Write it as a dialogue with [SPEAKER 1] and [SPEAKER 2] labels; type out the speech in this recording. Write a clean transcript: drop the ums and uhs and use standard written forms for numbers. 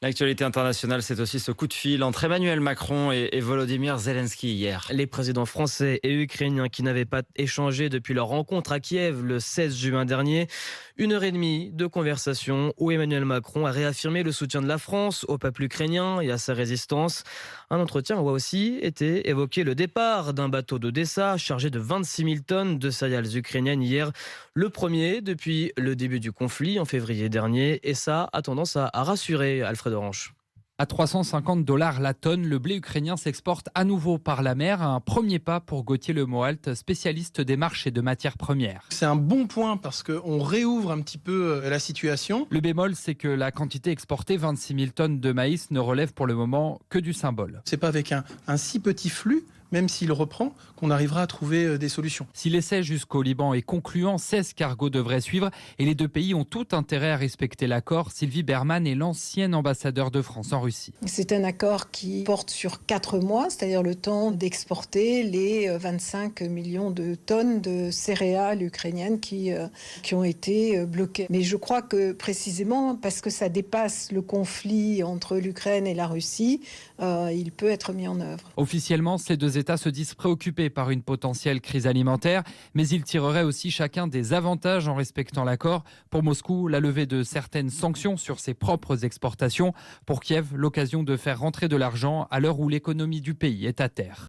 [SPEAKER 1] L'actualité internationale, c'est aussi ce coup de fil entre Emmanuel Macron et Volodymyr Zelensky hier.
[SPEAKER 2] Les présidents français et ukrainiens qui n'avaient pas échangé depuis leur rencontre à Kiev le 16 juin dernier. 1 heure et demie de conversation où Emmanuel Macron a réaffirmé le soutien de la France au peuple ukrainien et à sa résistance. Un entretien où a aussi été évoqué le départ d'un bateau d'Odessa chargé de 26 000 tonnes de céréales ukrainiennes hier. Le premier depuis le début du conflit en février dernier. Et ça a tendance à rassurer Alfred Orange.
[SPEAKER 3] À 350 $ la tonne, le blé ukrainien s'exporte à nouveau par la mer. Un premier pas pour Gauthier Lemoalt, spécialiste des marchés de matières premières.
[SPEAKER 4] C'est un bon point parce qu'on réouvre un petit peu la situation.
[SPEAKER 3] Le bémol, c'est que la quantité exportée, 26 000 tonnes de maïs, ne relève pour le moment que du symbole.
[SPEAKER 4] C'est pas avec un si petit flux, même s'il reprend, qu'on arrivera à trouver des solutions.
[SPEAKER 3] Si l'essai jusqu'au Liban est concluant, 16 cargos devraient suivre et les deux pays ont tout intérêt à respecter l'accord. Sylvie Berman est l'ancienne ambassadeur de France en Russie.
[SPEAKER 5] C'est un accord qui porte sur 4 mois, c'est-à-dire le temps d'exporter les 25 millions de tonnes de céréales ukrainiennes qui ont été bloquées. Mais je crois que précisément parce que ça dépasse le conflit entre l'Ukraine et la Russie, il peut être mis en œuvre.
[SPEAKER 3] Officiellement, ces deux États se disent préoccupés par une potentielle crise alimentaire, mais ils tireraient aussi chacun des avantages en respectant l'accord. Pour Moscou, la levée de certaines sanctions sur ses propres exportations. Pour Kiev, l'occasion de faire rentrer de l'argent à l'heure où l'économie du pays est à terre.